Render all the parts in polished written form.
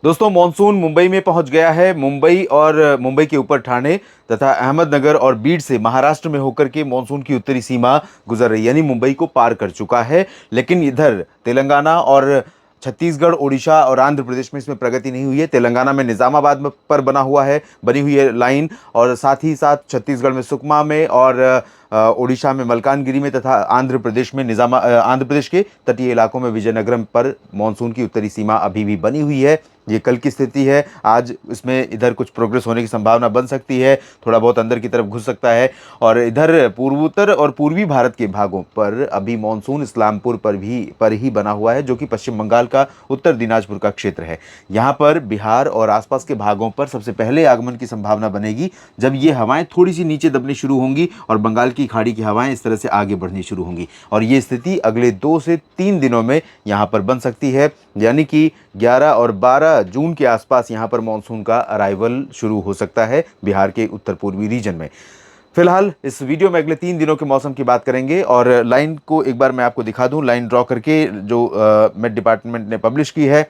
दोस्तों मॉनसून मुंबई में पहुंच गया है। मुंबई और मुंबई के ऊपर ठाणे तथा अहमदनगर और बीड से महाराष्ट्र में होकर के मॉनसून की उत्तरी सीमा गुजर रही, यानी मुंबई को पार कर चुका है। लेकिन इधर तेलंगाना और छत्तीसगढ़, ओडिशा और आंध्र प्रदेश में इसमें प्रगति नहीं हुई है। तेलंगाना में निजामाबाद पर बनी हुई है लाइन, और साथ ही साथ छत्तीसगढ़ में सुकमा में और ओडिशा में मलकानगिरी में तथा आंध्र प्रदेश के तटीय इलाकों में विजयनगरम पर मानसून की उत्तरी सीमा अभी भी बनी हुई है। ये कल की स्थिति है। आज इसमें इधर कुछ प्रोग्रेस होने की संभावना बन सकती है, थोड़ा बहुत अंदर की तरफ घुस सकता है। और इधर पूर्वोत्तर और पूर्वी भारत के भागों पर अभी मानसून इस्लामपुर पर ही बना हुआ है, जो कि पश्चिम बंगाल का उत्तर दिनाजपुर का क्षेत्र है। यहाँ पर बिहार और आसपास के भागों पर सबसे पहले आगमन की संभावना बनेगी जब ये हवाएं थोड़ी सी नीचे दबनी शुरू होंगी और बंगाल की खाड़ी की हवाएं इस तरह से आगे बढ़नी शुरू होंगी। और ये स्थिति अगले 2 से 3 दिनों में यहाँ पर बन सकती है, यानी कि 11 और 12 जून के आसपास यहाँ पर मानसून का अराइवल शुरू हो सकता है बिहार के उत्तर पूर्वी रीजन में। फिलहाल इस वीडियो में अगले 3 दिनों के मौसम की बात करेंगे, और लाइन को एक बार मैं आपको दिखा दूं। लाइन ड्रॉ करके जो मेट डिपार्टमेंट ने पब्लिश की है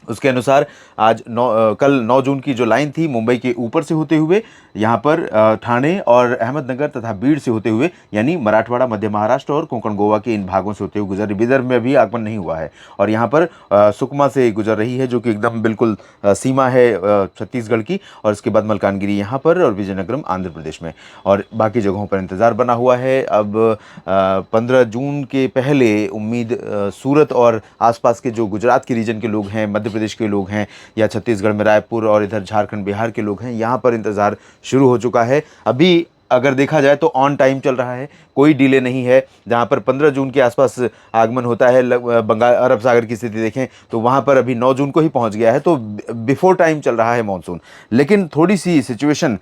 उसके अनुसार कल 9 जून की जो लाइन थी, मुंबई के ऊपर से होते हुए यहाँ पर ठाणे और अहमदनगर तथा बीड से होते हुए, यानी मराठवाड़ा, मध्य महाराष्ट्र और कोंकण गोवा के इन भागों से होते हुए गुजर रही। विदर्भ में अभी आगमन नहीं हुआ है, और यहाँ पर सुकमा से गुजर रही है, जो कि एकदम बिल्कुल सीमा है छत्तीसगढ़ की। और इसके बाद मलकानगिरी यहाँ पर और विजयनगरम आंध्र प्रदेश में, और बाकी जगहों पर इंतजार बना हुआ है। अब 15 जून के पहले उम्मीद सूरत और आसपास के जो गुजरात के रीजन के लोग हैं, मध्य प्रदेश के लोग हैं, या छत्तीसगढ़ में रायपुर और इधर झारखंड, बिहार के लोग हैं, यहाँ पर इंतज़ार शुरू हो चुका है। अभी अगर देखा जाए तो ऑन टाइम चल रहा है, कोई डिले नहीं है। जहाँ पर 15 जून के आसपास आगमन होता है, बंगाल अरब सागर की स्थिति देखें तो वहाँ पर अभी 9 जून को ही पहुँच गया है, तो बिफोर टाइम चल रहा है मानसून। लेकिन थोड़ी सी सिचुएशन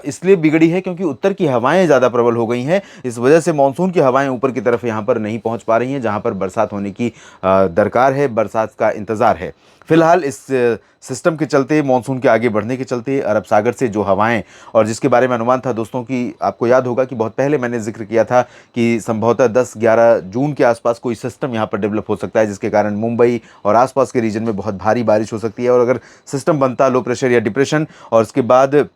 इसलिए बिगड़ी है क्योंकि उत्तर की हवाएं ज़्यादा प्रबल हो गई हैं। इस वजह से मानसून की हवाएं ऊपर की तरफ यहाँ पर नहीं पहुँच पा रही हैं, जहाँ पर बरसात होने की दरकार है, बरसात का इंतज़ार है। फिलहाल इस सिस्टम के चलते, मानसून के आगे बढ़ने के चलते, अरब सागर से जो हवाएं, और जिसके बारे में अनुमान था दोस्तों कि आपको याद होगा कि बहुत पहले मैंने जिक्र किया था कि संभवतः 10-11 जून के आसपास कोई सिस्टम यहाँ पर डेवलप हो सकता है, जिसके कारण मुंबई और आसपास के रीजन में बहुत भारी बारिश हो सकती है। और अगर सिस्टम बनता लो प्रेशर या डिप्रेशन, और उसके बाद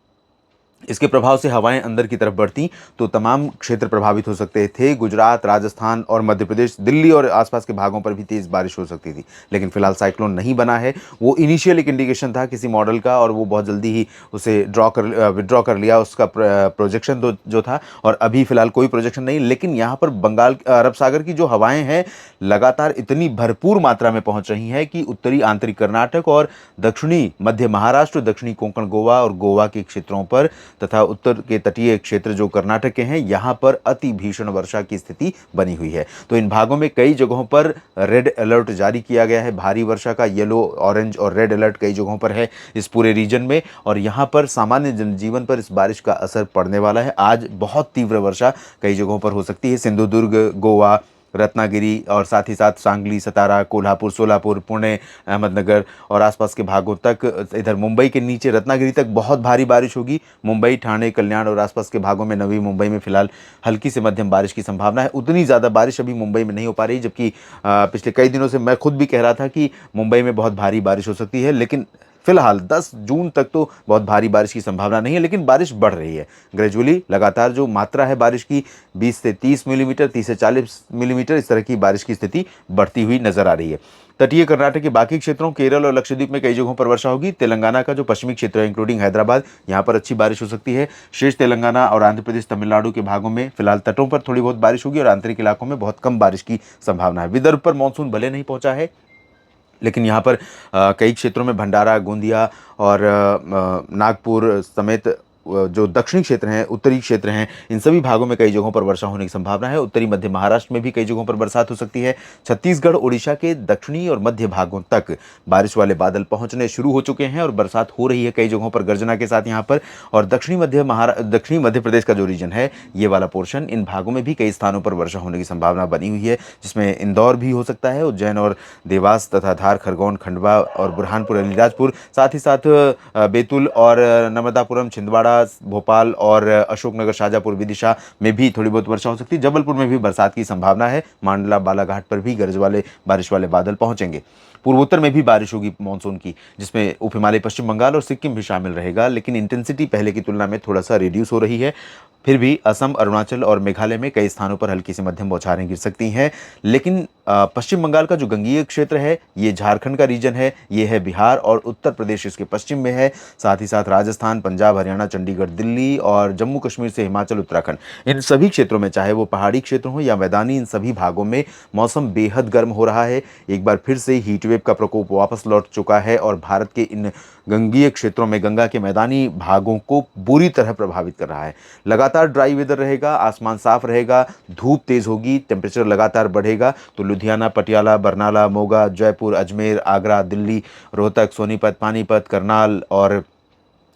इसके प्रभाव से हवाएं अंदर की तरफ बढ़ती, तो तमाम क्षेत्र प्रभावित हो सकते थे। गुजरात, राजस्थान और मध्य प्रदेश, दिल्ली और आसपास के भागों पर भी तेज़ बारिश हो सकती थी। लेकिन फिलहाल साइक्लोन नहीं बना है। वो इनिशियल एक इंडिकेशन था किसी मॉडल का, और वो बहुत जल्दी ही उसे विड्रॉ कर लिया उसका प्रोजेक्शन जो था, और अभी फिलहाल कोई प्रोजेक्शन नहीं। लेकिन यहाँ पर बंगाल, अरब सागर की जो हवाएँ हैं लगातार इतनी भरपूर मात्रा में पहुँच रही हैं कि उत्तरी आंतरिक कर्नाटक और दक्षिणी मध्य महाराष्ट्र, दक्षिणी कोंकण गोवा और गोवा के क्षेत्रों पर तथा उत्तर के तटीय क्षेत्र जो कर्नाटक के हैं, यहाँ पर अति भीषण वर्षा की स्थिति बनी हुई है। तो इन भागों में कई जगहों पर रेड अलर्ट जारी किया गया है, भारी वर्षा का। येलो, ऑरेंज और रेड अलर्ट कई जगहों पर है इस पूरे रीजन में, और यहाँ पर सामान्य जनजीवन पर इस बारिश का असर पड़ने वाला है। आज बहुत तीव्र वर्षा कई जगहों पर हो सकती है। सिंधुदुर्ग, गोवा, रत्नागिरी और साथ ही साथ सांगली, सतारा, कोल्हापुर, सोलापुर, पुणे, अहमदनगर और आसपास के भागों तक, इधर मुंबई के नीचे रत्नागिरी तक बहुत भारी बारिश होगी। मुंबई, ठाणे, कल्याण और आसपास के भागों में, नवी मुंबई में फिलहाल हल्की से मध्यम बारिश की संभावना है। उतनी ज़्यादा बारिश अभी मुंबई में नहीं हो पा रही, जबकि पिछले कई दिनों से मैं खुद भी कह रहा था कि मुंबई में बहुत भारी बारिश हो सकती है। लेकिन फिलहाल 10 जून तक तो बहुत भारी बारिश की संभावना नहीं है, लेकिन बारिश बढ़ रही है ग्रेजुअली। लगातार जो मात्रा है बारिश की 20 से 30 मिलीमीटर, 30 से 40 मिलीमीटर, इस तरह की बारिश की स्थिति बढ़ती हुई नजर आ रही है। तटीय कर्नाटक के बाकी क्षेत्रों, केरल और लक्षद्वीप में कई जगहों पर वर्षा होगी। तेलंगाना का जो पश्चिमी क्षेत्र है, इंक्लूडिंग हैदराबाद, यहाँ पर अच्छी बारिश हो सकती है। शेष तेलंगाना और आंध्र प्रदेश, तमिलनाडु के भागों में फिलहाल तटों पर थोड़ी बहुत बारिश होगी, और आंतरिक इलाकों में बहुत कम बारिश की संभावना है। विदर्भ पर मानसून भले नहीं पहुंचा है, लेकिन यहाँ पर कई क्षेत्रों में भंडारा, गोंदिया और नागपुर समेत जो दक्षिणी क्षेत्र हैं, उत्तरी क्षेत्र हैं, इन सभी भागों में कई जगहों पर वर्षा होने की संभावना है। उत्तरी मध्य महाराष्ट्र में भी कई जगहों पर बरसात हो सकती है। छत्तीसगढ़, ओडिशा के दक्षिणी और मध्य भागों तक बारिश वाले बादल पहुंचने शुरू हो चुके हैं, और बरसात हो रही है कई जगहों पर गर्जना के साथ यहाँ पर। और दक्षिणी मध्य प्रदेश का जो रीजन है, ये वाला पोर्शन, इन भागों में भी कई स्थानों पर वर्षा होने की संभावना बनी हुई है, जिसमें इंदौर भी हो सकता है, उज्जैन और देवास तथा धार, खरगोन, खंडवा और बुरहानपुर, अलीराजपुर, साथ ही साथ बैतूल और नर्मदापुरम, छिंदवाड़ा छिंदवाड़ा, भोपाल और अशोकनगर, शाजापुर विदिशा में भी थोड़ी बहुत वर्षा हो सकती है। जबलपुर में भी बरसात की संभावना है। मांडला, बालाघाट पर भी गरज वाले बारिश वाले बादल पहुंचेंगे। पूर्वोत्तर में भी बारिश होगी मानसून की, जिसमें उप हिमालय, पश्चिम बंगाल और सिक्किम भी शामिल रहेगा, लेकिन इंटेंसिटी पहले की तुलना में थोड़ा सा रिड्यूस हो रही है। फिर भी असम, अरुणाचल और मेघालय में कई स्थानों पर हल्की से मध्यम बौछारें गिर सकती हैं। लेकिन पश्चिम बंगाल का जो गंगीय क्षेत्र है, ये झारखंड का रीजन है, ये है बिहार और उत्तर प्रदेश इसके पश्चिम में है। साथ ही साथ राजस्थान, पंजाब, हरियाणा, चंडीगढ़, दिल्ली और जम्मू कश्मीर से हिमाचल, उत्तराखंड, इन सभी क्षेत्रों में, चाहे वो पहाड़ी क्षेत्र हो या मैदानी, इन सभी भागों में मौसम बेहद गर्म हो रहा है। एक बार फिर से हीट वेव का प्रकोप वापस लौट चुका है और भारत के इन गंगीय क्षेत्रों में, गंगा के मैदानी भागों को बुरी तरह प्रभावित कर रहा है। लगातार ड्राई वेदर रहेगा, आसमान साफ रहेगा, धूप तेज होगी, टेम्परेचर लगातार बढ़ेगा। तो लुधियाना, पटियाला, बरनाला, मोगा, जयपुर, अजमेर, आगरा, दिल्ली, रोहतक, सोनीपत, पानीपत, करनाल और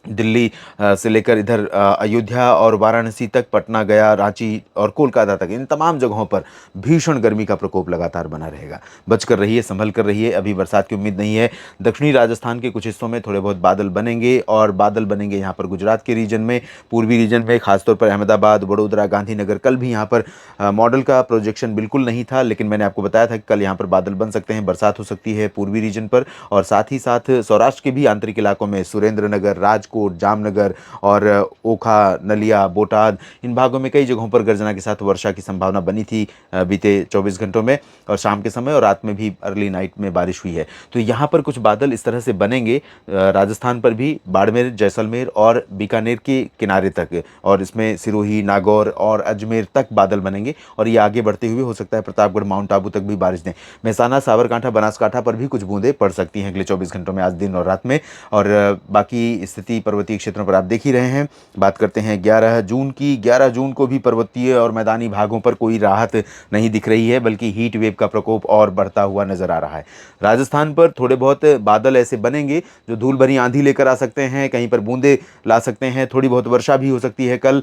दिल्ली से लेकर इधर अयोध्या और वाराणसी तक, पटना, गया, रांची और कोलकाता तक, इन तमाम जगहों पर भीषण गर्मी का प्रकोप लगातार बना रहेगा। बचकर रहिए, संभल कर रहिए, अभी बरसात की उम्मीद नहीं है। दक्षिणी राजस्थान के कुछ हिस्सों में थोड़े बहुत बादल बनेंगे और बादल बनेंगे यहाँ पर गुजरात के रीजन में, पूर्वी रीजन में, खासतौर पर अहमदाबाद, वडोदरा, गांधीनगर। कल भी यहाँ पर मॉडल का प्रोजेक्शन बिल्कुल नहीं था, लेकिन मैंने आपको बताया था कि कल यहाँ पर बादल बन सकते हैं, बरसात हो सकती है पूर्वी रीजन पर। और साथ ही साथ सौराष्ट्र के भी आंतरिक इलाकों में, सुरेंद्रनगर, राजकोट, जामनगर और ओखा, नलिया, बोटाद, इन भागों में कई जगहों पर गर्जना के साथ वर्षा की संभावना बनी थी बीते 24 घंटों में, और शाम के समय और रात में भी अर्ली नाइट में बारिश हुई है। तो यहाँ पर कुछ बादल इस तरह से बनेंगे, राजस्थान पर भी, बाड़मेर, जैसलमेर और बीकानेर के किनारे तक, और इसमें सिरोही, नागौर और अजमेर तक बादल बनेंगे। और ये आगे बढ़ते हुए हो सकता है प्रतापगढ़, माउंट आबू तक भी बारिश दें। मेहसाना, साबरकांठा, बनासकांठा पर भी कुछ बूंदें पड़ सकती हैं अगले 24 घंटों में, आज दिन और रात में। और बाकी स्थिति पर्वतीय क्षेत्रों पर आप देख ही रहे हैं। बात करते हैं 11 जून की। 11 जून को भी पर्वतीय और मैदानी भागों पर कोई राहत नहीं दिख रही है, बल्कि हीट वेव का प्रकोप और बढ़ता हुआ नजर आ रहा है। राजस्थान पर थोड़े बहुत बादल ऐसे बनेंगे जो धूल भरी आंधी लेकर आ सकते हैं, कहीं पर बूंदे ला सकते हैं, थोड़ी बहुत वर्षा भी हो सकती है कल,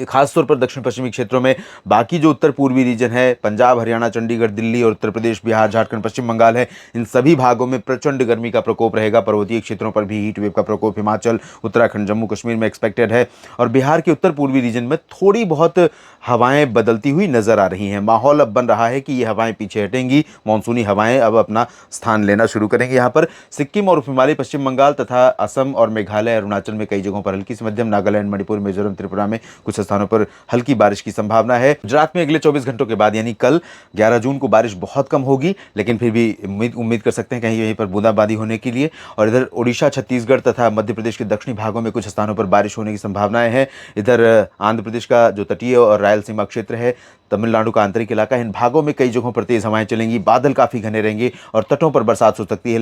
खासतौर पर दक्षिण पश्चिमी क्षेत्रों में। बाकी जो उत्तर पूर्वी रीजन है, पंजाब, हरियाणा, चंडीगढ़, दिल्ली और उत्तर प्रदेश, बिहार, झारखंड, पश्चिम बंगाल है, इन सभी भागों में प्रचंड गर्मी का प्रकोप रहेगा। पर्वतीय क्षेत्रों पर भी हीट वेव का प्रकोप हिमाचल, उत्तराखंड, जम्मू कश्मीर में एक्सपेक्टेड है। और बिहार के उत्तर पूर्वी रीजन में थोड़ी बहुत हवाएं बदलती हुई नजर आ रही हैं। माहौल अब बन रहा है कि ये हवाएं पीछे हटेंगी, मानसूनी हवाएं अब अपना स्थान लेना शुरू करेंगी। यहाँ पर सिक्किम और हिमालय, पश्चिम बंगाल तथा असम और मेघालय, अरुणाचल में कई जगहों पर हल्की से मध्यम, नागालैंड, मणिपुर, मिजोरम, त्रिपुरा में कुछ स्थानों पर हल्की बारिश की संभावना है। गुजरात में अगले 24 घंटों के बाद यानी कल 11 जून को बारिश बहुत कम होगी, लेकिन फिर भी उम्मीद कर सकते हैं कहीं कहीं पर बूंदाबांदी होने के लिए। और इधर उड़ीसा, छत्तीसगढ़ तथा मध्य प्रदेश के दक्षिणी भागों में कुछ स्थानों पर बारिश होने की संभावनाएं हैं। इधर आंध्र प्रदेश का जो तटीय और रायलसीमा क्षेत्र है, तमिलनाडु का आंतरिक इलाका, इन भागों में कई जगहों पर तेज हवाएं चलेंगी, बादल काफी घने रहेंगे और तटों पर बरसात हो सकती है।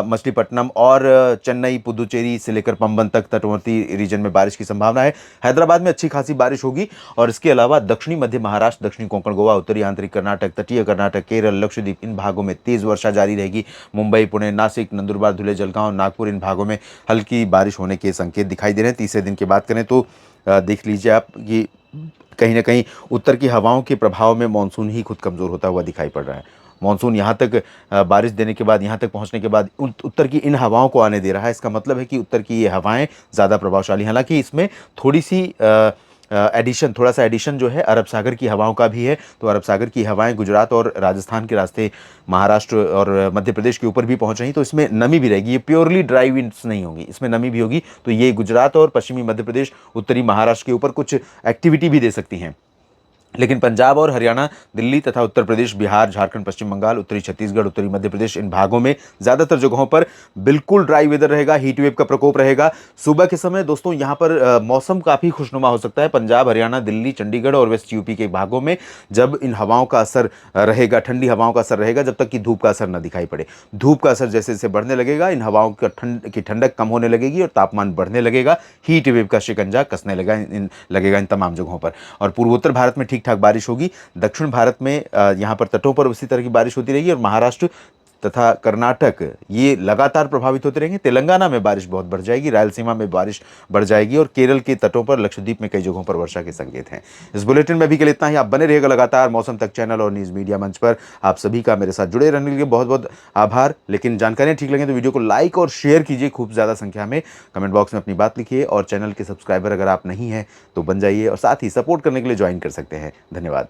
मछलीपट्टनम और चेन्नई, पुदुचेरी से लेकर पंबन तक तटवर्ती रीजन में बारिश की संभावना है। हैदराबाद में अच्छी खासी बारिश होगी। और इसके अलावा दक्षिणी मध्य महाराष्ट्र, दक्षिणी कोंकण, गोवा, उत्तरी आंतरिक कर्नाटक, तटीय कर्नाटक, केरल, लक्षद्वीप, इन भागों में तेज वर्षा जारी रहेगी। मुंबई, पुणे, नासिक, नंदुरबार, धुले, जलगांव, नागपुर, इन भागों में हल्की बारिश होने के संकेत दिखाई दे रहे हैं। तीसरे दिन की बात करें तो देख लीजिए आप कि कहीं ना कहीं उत्तर की हवाओं के प्रभाव में मानसून ही खुद कमज़ोर होता हुआ दिखाई पड़ रहा है। मानसून यहाँ तक बारिश देने के बाद, यहाँ तक पहुँचने के बाद उत्तर की इन हवाओं को आने दे रहा है। इसका मतलब है कि उत्तर की ये हवाएं ज़्यादा प्रभावशाली, हालांकि इसमें थोड़ी सी थोड़ा सा एडिशन जो है अरब सागर की हवाओं का भी है। तो अरब सागर की हवाएं गुजरात और राजस्थान के रास्ते महाराष्ट्र और मध्य प्रदेश के ऊपर भी पहुंच रही, तो इसमें नमी भी रहेगी। ये प्योरली ड्राई विंड्स नहीं होगी, इसमें नमी भी होगी। तो ये गुजरात और पश्चिमी मध्य प्रदेश, उत्तरी महाराष्ट्र के ऊपर कुछ एक्टिविटी भी दे सकती हैं। लेकिन पंजाब और हरियाणा, दिल्ली तथा उत्तर प्रदेश, बिहार, झारखंड, पश्चिम बंगाल, उत्तरी छत्तीसगढ़, उत्तरी मध्य प्रदेश, इन भागों में ज़्यादातर जगहों पर बिल्कुल ड्राई वेदर रहेगा, हीट वेव का प्रकोप रहेगा। सुबह के समय दोस्तों यहाँ पर मौसम काफ़ी खुशनुमा हो सकता है पंजाब, हरियाणा, दिल्ली, चंडीगढ़ और वेस्ट यूपी के भागों में, जब इन हवाओं का असर रहेगा, ठंडी हवाओं का असर रहेगा, जब तक कि धूप का असर न दिखाई पड़े। धूप का असर जैसे जैसे बढ़ने लगेगा, इन हवाओं का ठंडक कम होने लगेगी और तापमान बढ़ने लगेगा, हीट वेव का शिकंजा कसने लगेगा इन तमाम जगहों पर। और पूर्वोत्तर भारत में ठीक ठाक बारिश होगी। दक्षिण भारत में यहाँ पर तटों पर उसी तरह की बारिश होती रहेगी और महाराष्ट्र तथा कर्नाटक ये लगातार प्रभावित होते रहेंगे। तेलंगाना में बारिश बहुत बढ़ जाएगी, रायलसीमा में बारिश बढ़ जाएगी और केरल के तटों पर, लक्षद्वीप में कई जगहों पर वर्षा के संकेत हैं। इस बुलेटिन में अभी के लिए इतना ही। आप बने रहिएगा लगातार मौसम तक चैनल और न्यूज़ मीडिया मंच पर। आप सभी का मेरे साथ जुड़े रहने के लिए बहुत बहुत आभार। लेकिन जानकारियां ठीक लगे तो वीडियो को लाइक और शेयर कीजिए खूब ज़्यादा संख्या में। कमेंट बॉक्स में अपनी बात लिखिए और चैनल के सब्सक्राइबर अगर आप नहीं हैं तो बन जाइए और साथ ही सपोर्ट करने के लिए ज्वाइन कर सकते हैं। धन्यवाद।